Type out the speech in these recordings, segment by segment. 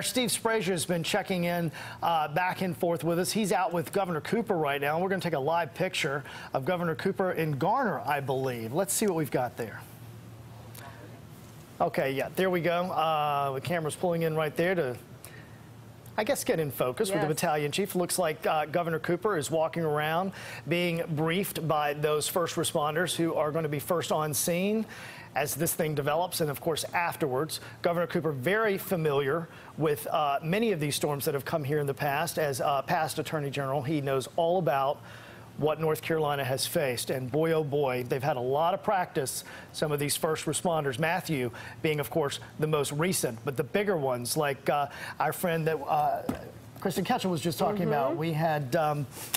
Our Steve Frazier has been checking in back and forth with us. He's out with Governor Cooper right now. We're going to take a live picture of Governor Cooper in Garner, I believe. Let's see what we've got there. Okay, yeah, there we go. The camera's pulling in right there to, I guess, get in focus with the battalion chief. Looks like Governor Cooper is walking around being briefed by those first responders who are going to be first on scene as this thing develops, and of course afterwards. Governor Cooper very familiar with many of these storms that have come here in the past. As past Attorney General, he knows all about what North Carolina has faced, and boy oh boy, they've had a lot of practice, some of these first responders, Matthew being of course the most recent, but the bigger ones like our friend that Kristen Ketchel was just talking about. We had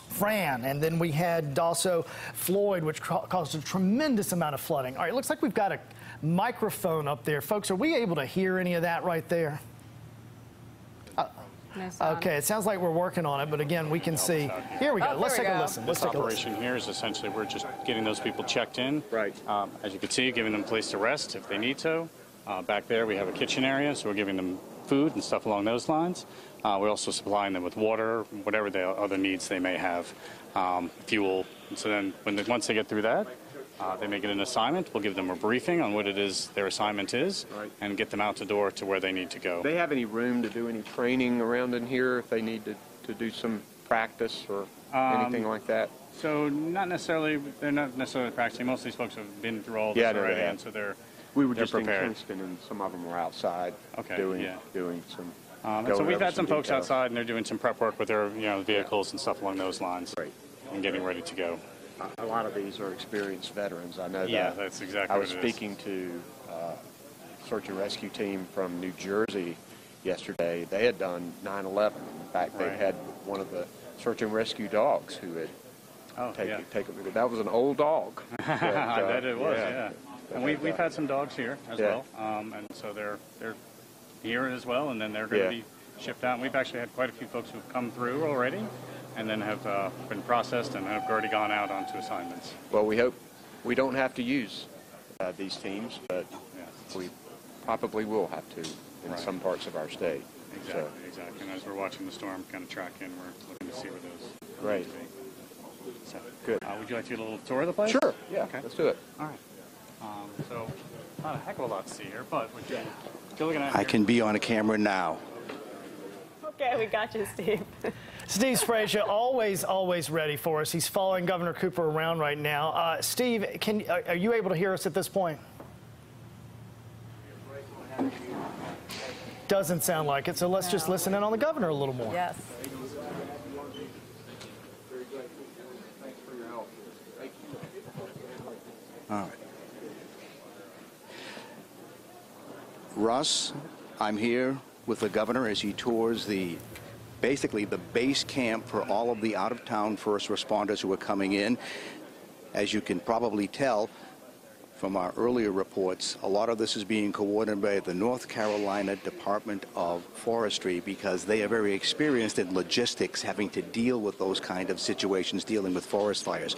Fran, and then we had also Floyd, which caused a tremendous amount of flooding. All right, it looks like we've got a microphone up there. Folks, are we able to hear any of that right there? Okay, it sounds like we're working on it, but again, we can see. Here we go. Let's take a listen. This operation here is essentially we're just getting those people checked in. Right. As you can see, giving them a place to rest if they need to. Back there, we have a kitchen area, so we're giving them food and stuff along those lines. We're also supplying them with water, whatever the other needs they may have, fuel. So then once they get through that, they may get an assignment. We'll give them a briefing on what it is their assignment is, and get them out the door to where they need to go. Do they have any room to do any training around in here if they need to do some practice or anything like that? So not necessarily, they're not necessarily practicing. Most of these folks have been through all this already, and so we were just prepared. in Kingston, and some of them were outside doing some. And so we've had some folks outside, and they're doing some prep work with their vehicles and stuff along those lines, and getting ready to go. A lot of these are experienced veterans. I know that. Yeah, that's exactly I was speaking to a search and rescue team from New Jersey yesterday. They had done 9/11. In fact, they had one of the search and rescue dogs who had taken. That was an old dog. But, I bet it was. Yeah. And we've had some dogs here as well, and so they're here as well, and then they're going to be shipped out. And we've actually had quite a few folks who've come through already, and then have been processed and have already gone out onto assignments. Well, we hope we don't have to use these teams, but we probably will have to in some parts of our state. Exactly. And as we're watching the storm kind of track in, we're looking to see where those Great. So, good. Would you like to get a little tour of the place? Sure. Yeah. Okay. Let's do it. All right. So, not a heck of a lot to see here, but if you're looking at I can be on a camera now. Okay, we got you, Steve. Steve Frazier, always ready for us. He's following Governor Cooper around right now. Steve, are you able to hear us at this point? Doesn't sound like it, so let's just listen in on the governor a little more. Yes. All right. Russ, I'm here with the governor as he tours basically the base camp for all of the out-of-town first responders who are coming in. As you can probably tell from our earlier reports, a lot of this is being coordinated by the North Carolina Department of Forestry because they are very experienced in logistics, having to deal with those kind of situations, dealing with forest fires.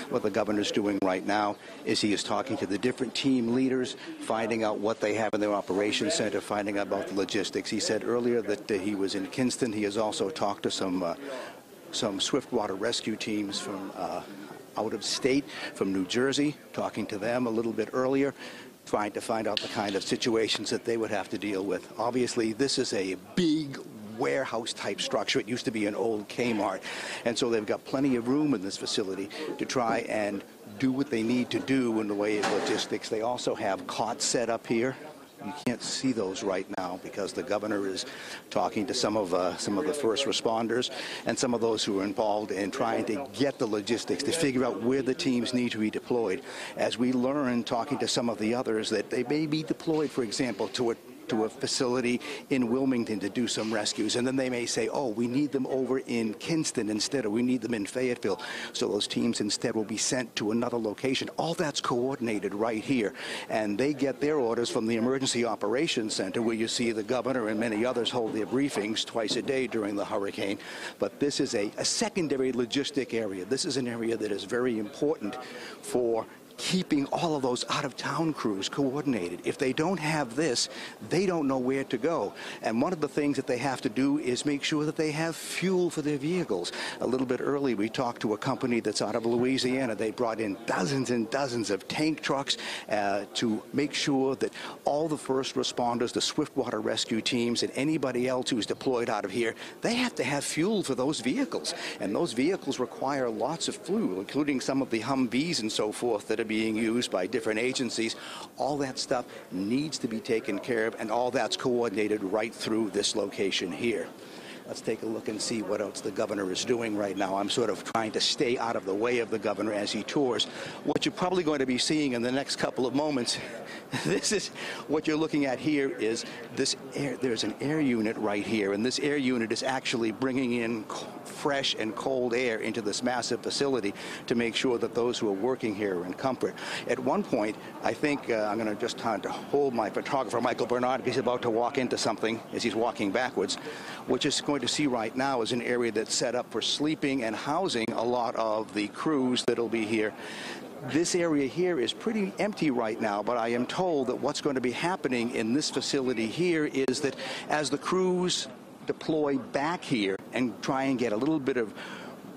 What the governor's doing right now is he is talking to the different team leaders, finding out what they have in their operations center, finding out about the logistics. He said earlier that he was in Kinston. He has also talked to some swiftwater rescue teams from out of state, from New Jersey, talking to them a little bit earlier, trying to find out the kind of situations that they would have to deal with. Obviously, this is a big warehouse type structure. It used to be an old Kmart, and so they've got plenty of room in this facility to try and do what they need to do in the way of logistics. They also have cots set up here. You can't see those right now because the governor is talking to some of the first responders and some of those who are involved in trying to get the logistics to figure out where the teams need to be deployed. As we learn, talking to some of the others, that they may be deployed, for example, to a facility in Wilmington to do some rescues, and then they may say, oh, we need them over in Kinston instead, or we need them in Fayetteville. So those teams instead will be sent to another location. All that's coordinated right here, and they get their orders from the Emergency Operations Center, where you see the governor and many others hold their briefings twice a day during the hurricane. But this is a secondary logistic area. This is an area that is very important for keeping all of those out-of-town crews coordinated. If they don't have this, they don't know where to go. And one of the things that they have to do is make sure that they have fuel for their vehicles. A little bit early, we talked to a company that's out of Louisiana. They brought in dozens and dozens of tank trucks to make sure that all the first responders, the swiftwater rescue teams, and anybody else who's deployed out of here, they have to have fuel for those vehicles. And those vehicles require lots of fuel, including some of the Humvees and so forth that are being used by different agencies. All that stuff needs to be taken care of, and all that's coordinated right through this location here. Let's take a look and see what else the governor is doing right now. I'm sort of trying to stay out of the way of the governor as he tours. What you're probably going to be seeing in the next couple of moments, this is what you're looking at here is this air. There's an air unit right here, and this air unit is actually bringing in fresh and cold air into this massive facility to make sure that those who are working here are in comfort. At one point, I think I'm going to just try to hold my photographer, Michael Bernard, because he's about to walk into something as he's walking backwards, which is going to see right now is an area that's set up for sleeping and housing a lot of the crews that'll be here. This area here is pretty empty right now, but I am told that what's going to be happening in this facility here is that as the crews deploy back here and try and get a little bit of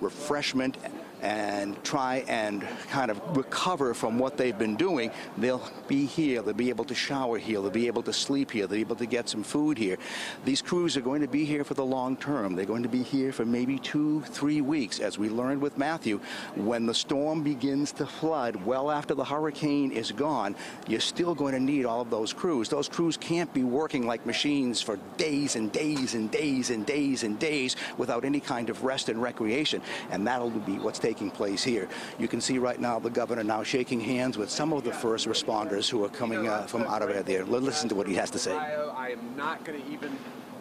refreshment and try and kind of recover from what they've been doing, they'll be here, they'll be able to shower here, they'll be able to sleep here, they'll be able to get some food here. These crews are going to be here for the long term. They're going to be here for maybe 2-3 weeks. As we learned with Matthew, when the storm begins to flood well after the hurricane is gone, you're still going to need all of those crews. Those crews can't be working like machines for days and days and days and days and days without any kind of rest and recreation, and that'll be what's taking place here. You can see right now the governor now shaking hands with some of the first responders who are coming from out of there. Listen to what he has to say. I am not going to even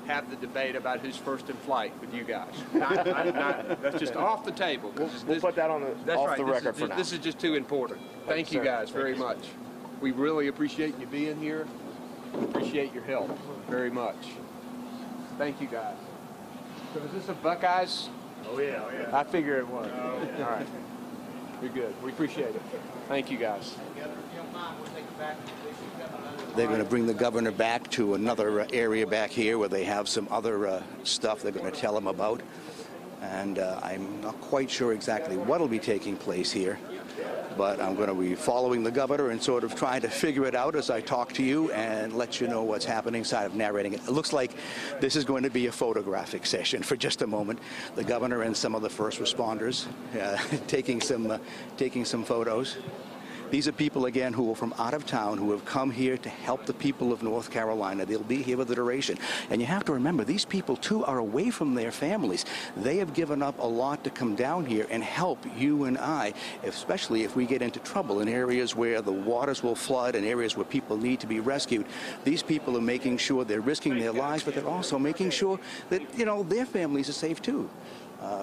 have the debate about who's first in flight with you guys. That's just off the table. We'll put that on the record for now. This is just too important. Thank you guys very much. We really appreciate you being here. We appreciate your help very much. Thank you guys. So is this a Buckeyes? Oh yeah, oh yeah. I figure it was. All right. You're good. We appreciate it. Thank you guys. They're going to bring the governor back to another area back here where they have some other stuff they're going to tell him about. And I'm not quite sure exactly what will be taking place here. But I'm going to be following the governor and sort of trying to figure it out as I talk to you and let you know what's happening, side of narrating it. It looks like this is going to be a photographic session for just a moment. The governor and some of the first responders taking some photos. These are people, again, who are from out of town, who have come here to help the people of North Carolina. They'll be here for the duration. And you have to remember, these people, too, are away from their families. They have given up a lot to come down here and help you and I, especially if we get into trouble in areas where the waters will flood and areas where people need to be rescued. These people are making sure they're risking their lives, but they're also making sure that, you know, their families are safe, too.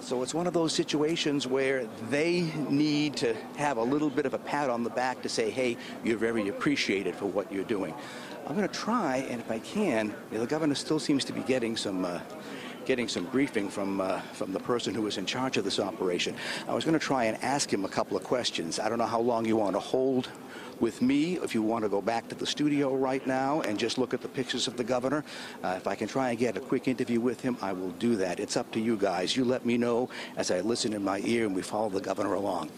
So it's one of those situations where they need to have a little bit of a pat on the back to say, hey, you're very appreciated for what you're doing. I'm going to try, and if I can, the governor still seems to be getting some briefing from the person who is in charge of this operation. I was going to try and ask him a couple of questions. I don't know how long you want to hold with me, if you want to go back to the studio right now and just look at the pictures of the governor. If I can try and get a quick interview with him, I will do that. It's up to you guys. You let me know as I listen in my ear and we follow the governor along.